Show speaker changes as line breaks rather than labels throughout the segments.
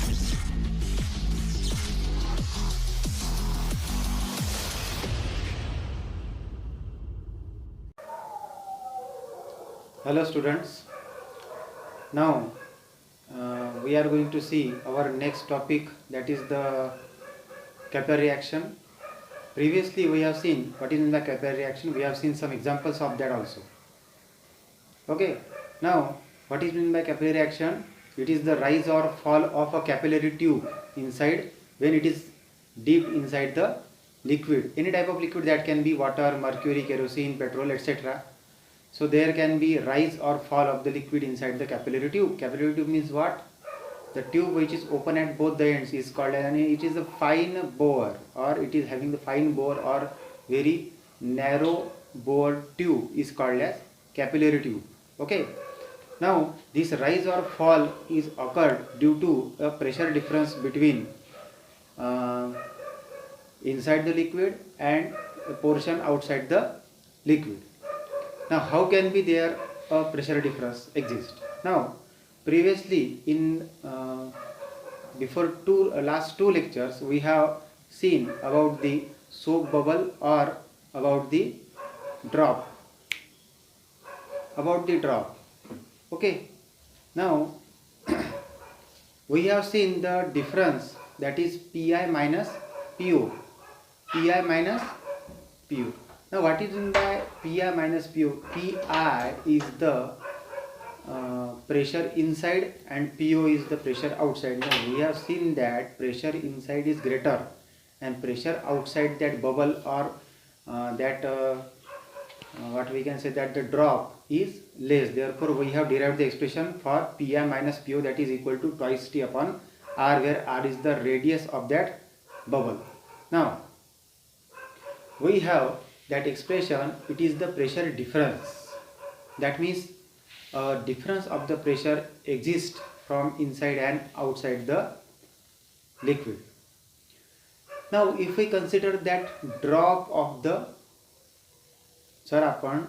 Hello students, now we are going to see our next topic, that is the Capillary reaction. Previously we have seen what is in the capillary reaction, we have seen some examples of that also. Okay, now what is meant by capillary reaction? It is the rise or fall of a capillary tube inside when it is deep inside the liquid, any type of liquid, that can be water, mercury, kerosene, petrol, etc. So there can be rise or fall of the liquid inside the capillary tube. Capillary tube means what? The tube which is open at both the ends is called, and it is a fine bore, or it is having the fine bore or very narrow bore tube is called as capillary tube. Okay. Now this rise or fall is occurred due to a pressure difference between inside the liquid and a portion outside the liquid. Now how can be there a pressure difference exist? Now previously in before last two lectures we have seen about the soap bubble or about the drop. Okay, now we have seen the difference, that is Pi minus PO. Now what is meant by Pi minus PO? Pi is the pressure inside and PO is the pressure outside. Now we have seen that pressure inside is greater and pressure outside that bubble or what we can say, that the drop is less. Therefore we have derived the expression for Pi minus PO, that is equal to twice T upon R, where R is the radius of that bubble. Now we have that expression, it is the pressure difference. That means a difference of the pressure exists from inside and outside the liquid. Now if we consider that drop of the, जर आपण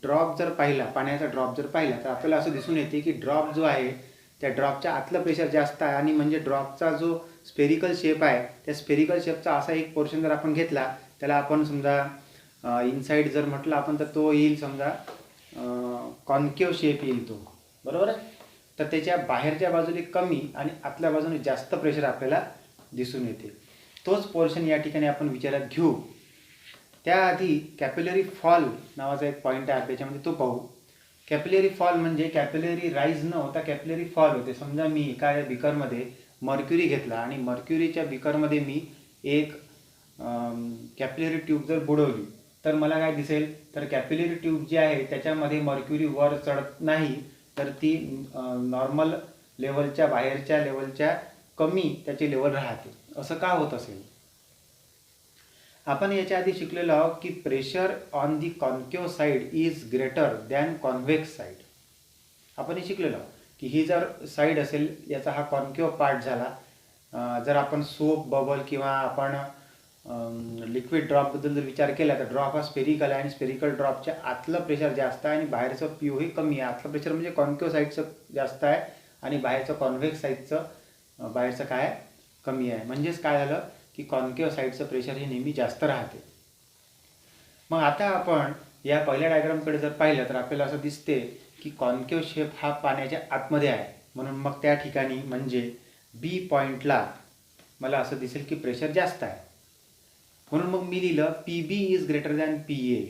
drop जर पाहिला, पाण्याचा drop जर पाहिला, तर आपल्याला असं दिसून येते की ड्रॉप जो आहे त्या ड्रॉपच्या आतलं प्रेशर जास्त आहे, आणि म्हणजे ड्रॉपचा जो स्पेरिकल शेप आहे त्या स्पेरिकल शेपचा असा एक पोर्शन जर आपण घेतला, त्याला आपण समजा इनसाइड जर म्हटलं आपण, तर तो येईल समजा कॉन्केव शेप येईल तो, बरोबर आहे. तर त्याच्या बाहेरच्या बाजूने कमी आणि आतल्या बाजूने जास्त प्रेशर आपल्याला दिसून येते. तोच पोर्शन या ठिकाणी आपण विचारात घेऊ. त्याआधी कॅपिलरी फॉल नावाचा एक पॉईंट आहे त्याच्यामध्ये, तो पाहू. कॅपिलरी फॉल म्हणजे कॅपिलरी राईज न होता कॅपिलरी फॉल होते. समजा मी एका बिकरमध्ये मर्क्युरी घेतला आणि मर्क्युरीच्या बिकरमध्ये मी एक कॅपिलरी ट्यूब जर बुडवली, तर मला काय दिसेल, तर कॅपिलरी ट्यूब जी आहे त्याच्यामध्ये मर्क्युरी वर चढत नाही, तर ती नॉर्मल लेवलच्या बाहेरच्या लेवलच्या कमी त्याची लेवल राहते. असं का होत असेल? आपण याच्या आधी शिकलेलो आहोत की pressure on the concave side is greater than convex side. आपण हे शिकलेलो आहोत की ही जर साइड असेल, याचा हा कॉन्केव पार्ट झाला. जर आपण सोप बबल किंवा आपण लिक्विड ड्रॉपबद्दल जर विचार केला, तर ड्रॉप हा स्पेरिकल आहे आणि स्पेरिकल ड्रॉपच्या आतलं प्रेशर जास्त आहे आणि बाहेरचं PO हे कमी आहे. आतलं प्रेशर म्हणजे कॉन्केव साईडचं जास्त आहे आणि बाहेरचं कॉन्व्हेक्स साईडचं बाहेरचं काय आहे, कमी आहे. म्हणजेच काय झालं की कॉन्केव साईडचं प्रेशर हे नेहमी जास्त राहते. मग आता आपण या पहिल्या डायग्रामकडे जर पाहिलं, तर आपल्याला असं दिसते की कॉन्केव शेप हा पाण्याच्या आतमध्ये आहे. म्हणून मग त्या ठिकाणी म्हणजे B पॉईंटला मला असं दिसेल की प्रेशर जास्त आहे. म्हणून मग मी लिहिलं PB is greater than PA.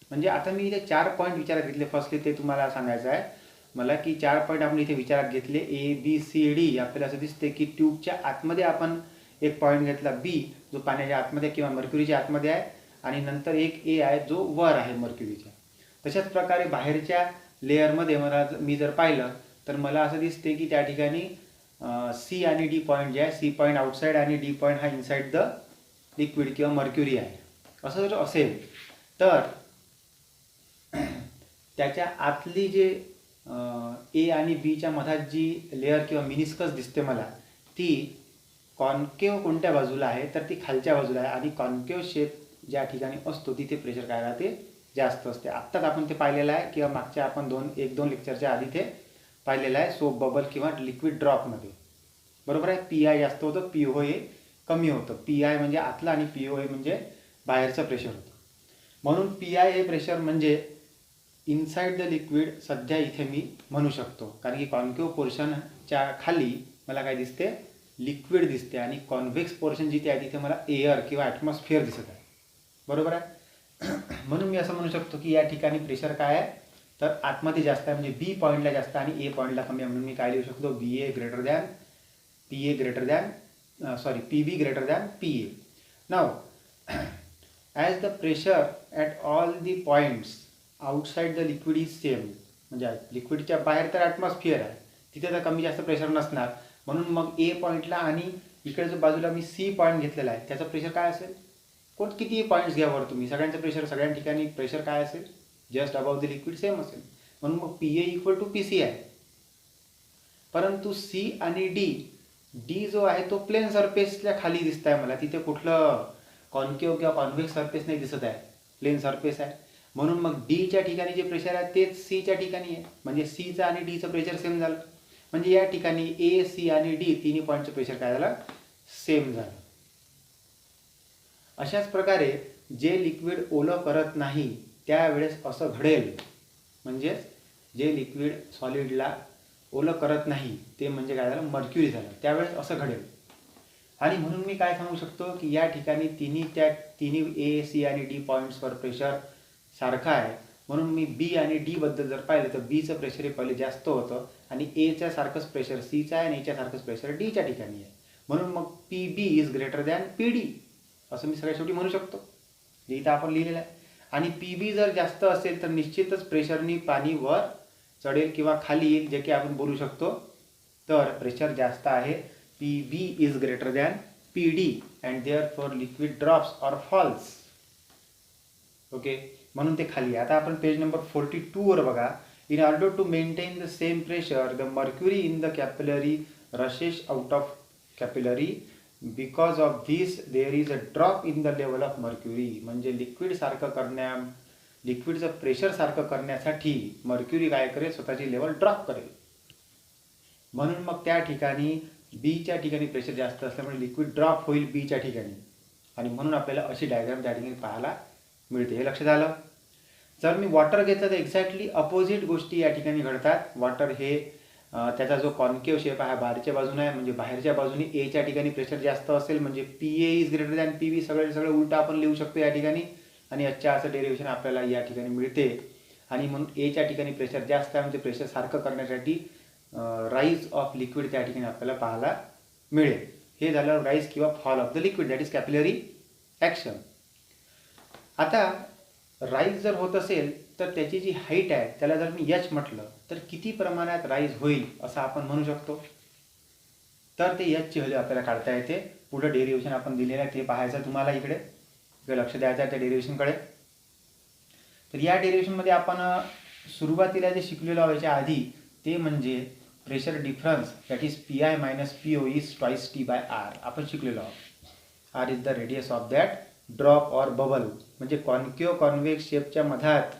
म्हणजे आता मी इथे 4 पॉईंट विचारात घेतले. फर्स्टली ते तुम्हाला सांगायचं आहे मला की 4 पॉईंट आपण इथे विचारात घेतले, ABCD. आपल्याला असं दिसते की ट्यूबच्या आतमध्ये आपण एक पॉईंट घेतला B, जो पाण्याच्या आतमध्ये किंवा मर्क्युरीच्या आतमध्ये आहे, आणि नंतर एक A आहे जो वर आहे मर्क्युरीच्या. तशाच प्रकारे बाहेरच्या लेअरमध्ये मी जर पाहिलं, तर मला असं दिसते की त्या ठिकाणी C आणि D पॉईंट जे आहे, C पॉईंट आउटसाइड आणि D पॉईंट हा इनसाइड द लिक्विड किंवा मर्क्युरी आहे. असं जर असेल तर त्याच्या आतली जे A आणि Bच्या मधात जी लेअर किंवा मिनिस्कस दिसते मला, ती कॉन्केव कोणत्या बाजूला आहे, तर ती खालच्या बाजूला आहे. आणि कॉन्केव शेप ज्या ठिकाणी असतो तिथे प्रेशर काय राहते, जास्त असते. आत्ताच आपण ते पाहिलेलं आहे किंवा मागच्या आपण 1-2 लेक्चरच्या आधी ते पाहिलेलं आहे सोप बबल किंवा लिक्विड ड्रॉपमध्ये, बरोबर आहे. पी आय जास्त होतं, पी ओ हे कमी होतं. पी आय म्हणजे आतलं आणि पी ओ हे म्हणजे बाहेरचं प्रेशर होतं. म्हणून पी आय हे प्रेशर म्हणजे इनसाइड द लिक्विड सध्या इथे मी म्हणू शकतो, कारण की कॉन्केव्ह पोर्शनच्या खाली मला काय दिसते, लिक्विड दिसते, आणि कॉन्व्हेक्स पोर्शन जिथे आहे तिथे मला एअर किंवा ॲटमॉस्फिअर दिसत आहे. बरोबर आहे. म्हणून मी असं म्हणू शकतो की या ठिकाणी प्रेशर काय आहे, तर आतमध्ये जास्त आहे, म्हणजे बी पॉईंटला जास्त आणि ए पॉईंटला कमी आहे. म्हणून मी काय लिहू शकतो, B A greater than P A greater than P B greater than P A. Now as the pressure at all the points outside the liquid is same, म्हणजे लिक्विडच्या बाहेर तर ॲटमॉस्फिअर आहे, तिथे तर कमी जास्त प्रेशर नसणार. म्हणून मग ए पॉईंटला आणि इकडे जो बाजूला मी सी पॉईंट घेतलेला आहे त्याचं प्रेशर काय असेल, कितीही पॉईंट्स घ्यावर तुम्ही, सगळ्यांचं प्रेशर सगळ्या ठिकाणी प्रेशर काय असेल, just about the liquid same असेल. म्हणून मग P A equal to P C आहे. परंतु सी आणि डी जो आहे तो प्लेन सरफेसच्या खाली दिसत आहे मला, तिथे कुठलं कॉन्केव्ह किंवा कॉन्व्हेक्स सरफेस नाही दिसत आहे, प्लेन सरफेस आहे. म्हणून मग डीच्या ठिकाणी जे प्रेशर आहे तेच सीच्या ठिकाणी आहे, म्हणजे सीचं आणि डीचं प्रेशर सेम झालं. म्हणजे या ठिकाणी ए सी आणि डी तिन्ही पॉईंटचं प्रेशर काय झालं, सेम झालं. अशाच प्रकारे जे लिक्विड ओलं करत नाही त्यावेळेस असं घडेल, म्हणजेच जे लिक्विड सॉलिडला ओलं करत नाही ते म्हणजे काय झालं, मर्क्युरी झालं, त्यावेळेस असं घडेल. आणि म्हणून मी काय सांगू शकतो की या ठिकाणी तिन्ही ए सी आणि डी पॉईंट्सवर प्रेशर सारखं आहे. म्हणून मी बी आणि डी बद्दल जर पाहिलं तर बीचं प्रेशर हे पहिले जास्त होतं आणि एच्या सारखंच प्रेशर सीचं आहे आणि एच्या सारखंच प्रेशर डीच्या ठिकाणी आहे. म्हणून मग P B is greater than P D असं मी सगळ्या शेवटी म्हणू शकतो, जे इथं आपण लिहिलेलं आहे. आणि पी बी जर जास्त असेल तर निश्चितच प्रेशरनी पाणी वर चढेल किंवा खाली येईल, जे की आपण बोलू शकतो. तर प्रेशर जास्त आहे, P B is greater than P D and therefore liquid drops or falls. Okay, म्हणून ते खाली. आता आपण पेज नंबर 42वर बघा. In order to maintain the same pressure the mercury in the capillary rushes out of capillary. Because of this there is a drop in the level of mercury. म्हणजे लिक्विडचं pressure सारखं करण्यासाठी mercury काय करेल, स्वतःची level drop करेल. म्हणून मग त्या ठिकाणी बीच्या ठिकाणी प्रेशर जास्त असल्यामुळे लिक्विड ड्रॉप होईल बीच्या ठिकाणी, आणि म्हणून आपल्याला अशी डायग्राम त्या ठिकाणी पाहायला मिळते. हे लक्षात आलं. जर मी वॉटर घेतलं तर एक्झॅक्टली अपोजिट गोष्टी या ठिकाणी घडतात. वॉटर हे त्याचा जो कॉन्केव्ह शेप आहे बाहेरच्या बाजूने आहे, म्हणजे बाहेरच्या बाजूने एच्या ठिकाणी प्रेशर जास्त असेल, म्हणजे P A is greater than P B. सगळं उलटं आपण लिहू शकतो या ठिकाणी, आणि अच्छा असं डेरिव्हेशन आपल्याला या ठिकाणी मिळते. आणि म्हणून एच्या ठिकाणी प्रेशर जास्त आहे, म्हणजे प्रेशर सारखं करण्यासाठी राईज ऑफ लिक्विड त्या ठिकाणी आपल्याला पाहायला मिळेल. हे झालं राईज किंवा fall of the liquid, that is capillary action. आता राईज जर होत असेल तर त्याची जी हाईट आहे त्याला जर मी एच म्हटलं तर किती प्रमाणात राईज होईल असं आपण म्हणू शकतो. तर ते एचची व्हॅल्यू आपल्याला काढता येते. पुढं डेरिव्हेशन आपण दिलेलं आहे ते पाहायचं तुम्हाला, इकडे लक्ष द्यायचं आहे त्या डेरिव्हेशनकडे. तर या डेरिव्हेशनमध्ये आपण सुरुवातीला जे शिकलेलो आहोत याच्या आधी, ते म्हणजे pressure difference that is P I minus P O is twice T by R आपण शिकलेलो आहोत. R is the radius of that drop or bubble. म्हणजे कॉन्केव्ह कॉन्व्हेक्स शेपच्या मधात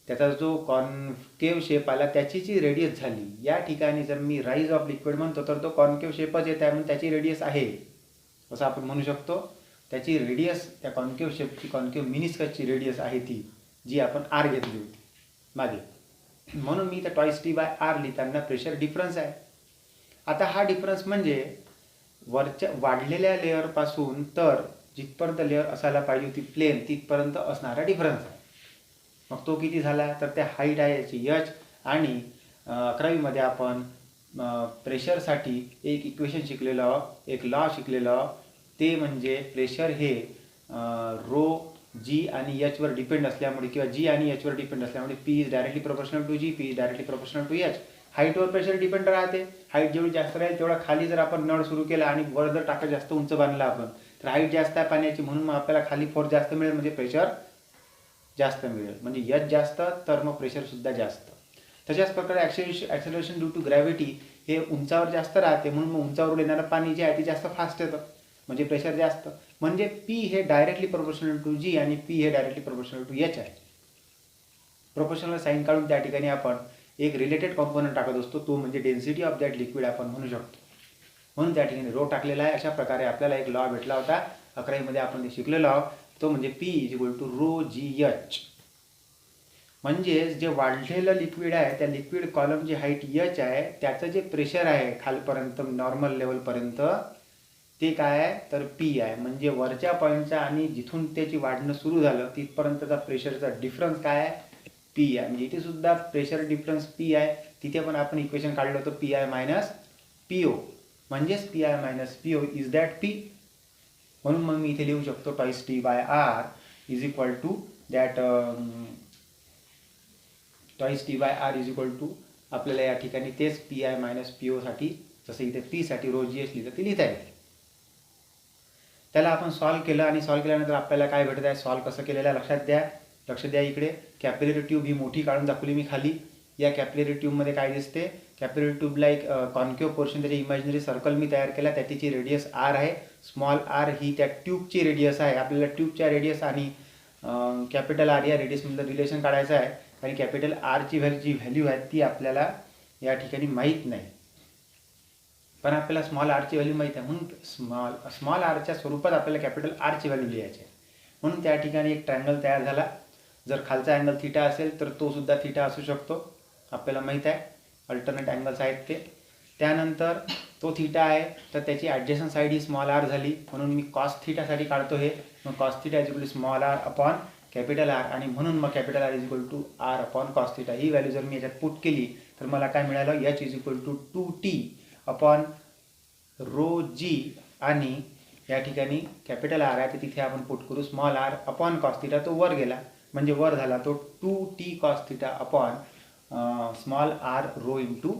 त्याचा जो कॉन्केव्ह शेप आला त्याची जी रेडियस झाली, या ठिकाणी जर मी राईज ऑफ लिक्विड म्हणतो तर तो कॉन्केव्ह शेपच येत आहे, म्हणून त्याची रेडियस आहे असं आपण म्हणू शकतो. त्याची रेडियस त्या कॉन्केव्ह शेपची, कॉन्केव्ह मिनिस्कसची रेडियस आहे ती, जी आपण आर घेतली होती मागे. म्हणून मी त्या ट्वाईस टी बाय आर लिहिताना प्रेशर डिफरन्स आहे. आता हा डिफरन्स म्हणजे वरच्या वाढलेल्या लेअरपासून तर जिथपर्यंत लेअर असायला पाहिजे होती प्लेन तिथपर्यंत असणारा डिफरन्स आहे. मग तो किती झाला तर त्या हाईट आहे याची एच. आणि 11वीमध्ये आपण प्रेशरसाठी एक इक्वेशन शिकलेलो आहोत, एक लॉ शिकलेलो आहोत. ते म्हणजे प्रेशर हे रो जी आणि एचवर डिपेंड असल्यामुळे किंवा जी आणि एचवर डिपेंड असल्यामुळे P is directly proportional to G, P is directly proportional to H. हाईटवर प्रेशर डिपेंड राहते. हाईट जेवढी जास्त राहील तेवढा खाली जर आपण नळ सुरू केला आणि वर जर टाका जास्त उंच बांधला आपण तर हाईट जास्त आहे पाण्याची, म्हणून मग आपल्याला खाली फोर्स जास्त मिळेल, म्हणजे प्रेशर जास्त मिळेल. म्हणजे एच जास्त तर मग प्रेशरसुद्धा जास्त. तशाच प्रकारे ॲक्सेलरेशन ड्यू टू ग्रॅव्हिटी हे उंचावर जास्त राहते, म्हणून मग उंचावरून येणारं पाणी जे आहे ते जास्त फास्ट येतं, म्हणजे प्रेशर जास्त. म्हणजे पी हे डायरेक्टली प्रोपोर्शनल टू जी आणि पी हे डायरेक्टली प्रोपोर्शनल टू एच आहे. प्रोपोर्शनल साईन काढून त्या ठिकाणी आपण एक रिलेटेड कॉम्पोनंट टाकत असतो, तो म्हणजे डेन्सिटी ऑफ दॅट लिक्विड आपण म्हणू शकतो. म्हणून त्या ठिकाणी रो टाकलेला आहे. अशा प्रकारे आपल्याला एक लॉ भेटला होता 11वी आपण ते शिकलेलो आहोत. तो म्हणजे P = रो जी एच. म्हणजेच जे वाढलेलं लिक्विड आहे त्या लिक्विड कॉलमची हाईट एच आहे, त्याचं जे प्रेशर आहे खालपर्यंत नॉर्मल लेवलपर्यंत ते काय आहे तर पी आहे. म्हणजे वरच्या पॉईंटचा आणि जिथून त्याची वाढणं सुरू झालं तिथपर्यंतचा प्रेशरचा डिफरन्स काय आहे पी आहे. म्हणजे इथे सुद्धा प्रेशर डिफरन्स पी आहे. तिथे पण आपण इक्वेशन काढलं होतं P I minus P O. म्हणजेच P I minus P O is that P. म्हणून मग मी इथे लिहू शकतो twice T by R is equal to that twice T by R is equal to आपल्याला या ठिकाणी तेच पी आय मायनस पी ओसाठी जसं इथे पीसाठी रो जी एच लिहिलं ते लिहिता येईल. त्याला आपण सॉल्व केलं आणि सॉल्व केल्यानंतर आपल्याला काय भेटत आहे, सॉल्व कसं केलेलं आहे लक्ष द्या इकडे. कॅपिलरी ट्यूब ही मोठी काढून दाखवली मी खाली. या कॅपिलरी ट्यूबमध्ये काय दिसते, कॅपिलरी ट्यूबला एक कॉन्केव पोर्शन त्याची इमॅजिनरी सर्कल मी तयार केला. त्याची रेडियस आर आहे. स्मॉल आर ही त्या ट्यूबची रेडियस आहे. आपल्याला ट्यूबच्या रेडियस आणि कॅपिटल आर या रेडियसमधलं रिलेशन काढायचं आहे. आणि कॅपिटल आरची जी व्हॅल्यू आहे ती आपल्याला या ठिकाणी माहीत नाही, पण आपल्याला स्मॉल आरची व्हॅल्यू माहीत आहे. म्हणून स्मॉल आरच्या स्वरूपात आपल्याला कॅपिटल आरची व्हॅल्यू लिहायची आहे. म्हणून त्या ठिकाणी एक ट्रायंगल तयार झाला. जर खालचा अँगल थिटा असेल तर तो सुद्धा थिटा असू शकतो, आपल्याला माहीत आहे. अल्टरनेट अँगल्स आहेत ते. त्यानंतर तो थिटा आहे तर त्याची ॲडजस्टंट साईड ही स्मॉल आर झाली. म्हणून मी कॉस थिटासाठी काढतो हे. मग cos theta is equal to small R upon capital R. आणि म्हणून मग capital R is equal to R upon cos theta. ही व्हॅल्यू जर मी याच्यात पुट केली तर मला काय मिळालं, H is equal to 2t upon rho G. आणि या ठिकाणी कॅपिटल आर आहे तर तिथे आपण पुट करू small R upon cos theta. तो वर गेला म्हणजे वर झाला तो 2t cos theta upon small R rho into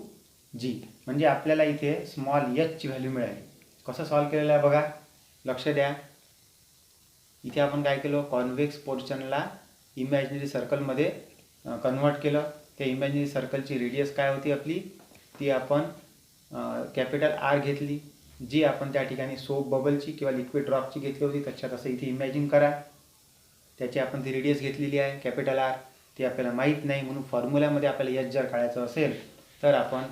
G. म्हणजे आपल्याला इथे स्मॉल एचची व्हॅल्यू मिळाली. कसं सॉल्व केलेलं आहे बघा, लक्ष द्या. इथे आपण काय केलं, कॉन्व्हेक्स पोर्शनला इमॅजिनरी सर्कलमध्ये कन्वर्ट केलं. त्या इमॅजिनरी सर्कलची रेडियस काय होती आपली, ती आपण कॅपिटल आर घेतली, जी आपण त्या ठिकाणी सोप बबलची किंवा लिक्विड ड्रॉपची घेतली होती. त्याच्यात असं इथे इमॅजिन करा. त्याची आपण ती रेडियस घेतलेली आहे कॅपिटल आर. ती आपल्याला माहीत नाही. म्हणून फॉर्म्युल्यामध्ये आपल्याला एच जर काढायचं असेल तर आपण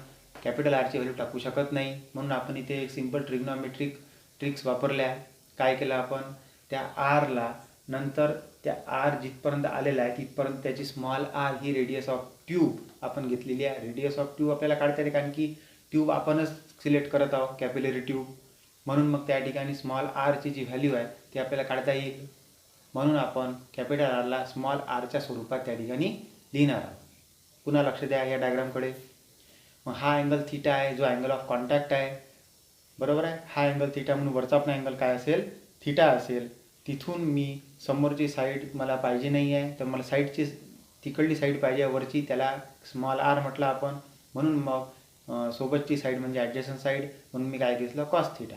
कॅपिटल आरची व्हॅल्यू टाकू शकत नाही. म्हणून आपण इथे एक सिंपल ट्रिग्नॉमेट्रिक ट्रिक्स वापरल्या. काय केलं आपण, त्या आरला नंतर त्या आर जिथपर्यंत आलेला आहे तिथपर्यंत त्याची स्मॉल आर ही रेडियस ऑफ ट्यूब आपण घेतलेली आहे. रेडियस ऑफ ट्यूब आपल्याला काढता येते कारण की ट्यूब आपणच सिलेक्ट करत आहोत, कॅपिलरी ट्यूब. म्हणून मग त्या ठिकाणी स्मॉल आरची जी व्हॅल्यू आहे ती आपल्याला काढता येईल. म्हणून आपण कॅपिटल आरला स्मॉल आरच्या स्वरूपात त्या ठिकाणी लिहिणार आहोत. पुन्हा लक्ष द्या या डायग्रामकडे. मग हा अँगल थिटा आहे जो अँगल ऑफ कॉन्टॅक्ट आहे, बरोबर आहे. हा अँगल थिटा म्हणून वरचा पण अँगल काय असेल, थिटा असेल. तिथून मी समोरची साईड मला पाहिजे नाही आहे तर मला साईडची तिकडली साईड पाहिजे वरची, त्याला स्मॉल आर म्हटलं आपण. म्हणून मग सोबतची साईड म्हणजे ॲडजस्टंट साईड, म्हणून मी काय घेतलं कॉस थिटा.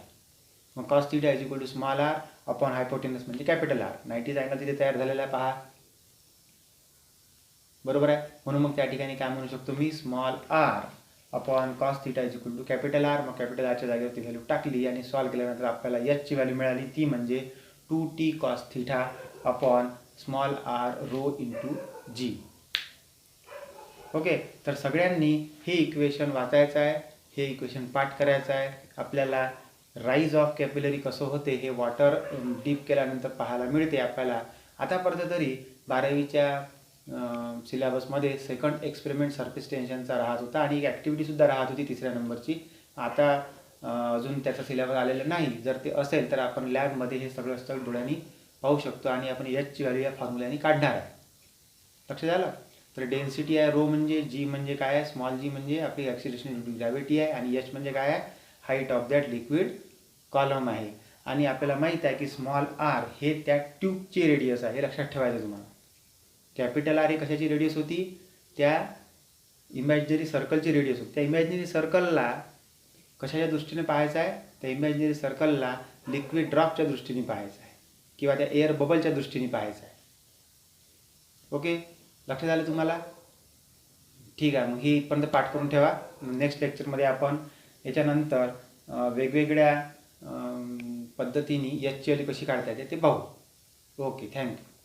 मग cos theta is equal to small R upon hypotenuse म्हणजे कॅपिटल आर. 90 अँगल तिथे तयार झालेला आहे पहा, बरोबर आहे. म्हणून मग त्या ठिकाणी काय म्हणू शकतो मी, small R upon cos theta is equal to capital R. मग कॅपिटल आरच्या जागेवरती व्हॅल्यू टाकली आणि सॉल्व केल्यानंतर आपल्याला एचची व्हॅल्यू मिळाली. ती म्हणजे 2t cos theta upon small R rho into G. Okay, तर सगळ्यांनी हे इक्वेशन वाचायचं आहे, हे इक्वेशन पाठ करायचं आहे. आपल्याला राईज ऑफ कॅपिलरी कसं होते हे वॉटर डीप केल्यानंतर पाहायला मिळते आपल्याला. आतापर्यंत तरी 12वीच्या सिलेबसमध्ये सेकंड एक्सपेरिमेंट सरफेस टेन्शनचा राहत होता आणि एक ॲक्टिव्हिटीसुद्धा राहत होती 3ऱ्या नंबरची. आता अजून त्याचा सिलेबस आलेला नाही. जर ते असेल तर आपण लॅबमध्ये हे सगळं स्थळ डोळ्यांनी पाहू शकतो आणि आपण एचची व्हॅल्यू या फॉर्म्युल्याने काढणार आहे. लक्ष झालं. तर डेन्सिटी आहे रो म्हणजे, जी म्हणजे काय आहे स्मॉल जी म्हणजे आपली ॲक्सिलरेशन ड्यू टू ग्रॅव्हिटी आहे, आणि एच म्हणजे काय आहे height of that liquid column आहे. आणि आपल्याला माहीत आहे की स्मॉल आर हे त्या ट्यूबची रेडियस आहे, हे लक्षात ठेवायचं तुम्हाला. कॅपिटल आर ही कशाची रेडियस होती, त्या इमॅजिनरी सर्कलची रेडियस होती. त्या इमॅजिनरी सर्कलला कशाच्या दृष्टीने पाहायचं आहे, त्या इमॅजिनरी सर्कलला लिक्विड ड्रॉपच्या दृष्टीने पाहायचं आहे किंवा त्या एअर बबलच्या दृष्टीने पाहायचं आहे. ओके, लक्षात आलं तुम्हाला. ठीक आहे, मग ही इथपर्यंत पाठ करून ठेवा. नेक्स्ट लेक्चरमध्ये आपण याच्यानंतर वेगवेगळ्या पद्धतीने एचची व्हॅल्यू कशी काढता येते ते पाहू. Okay, thank you.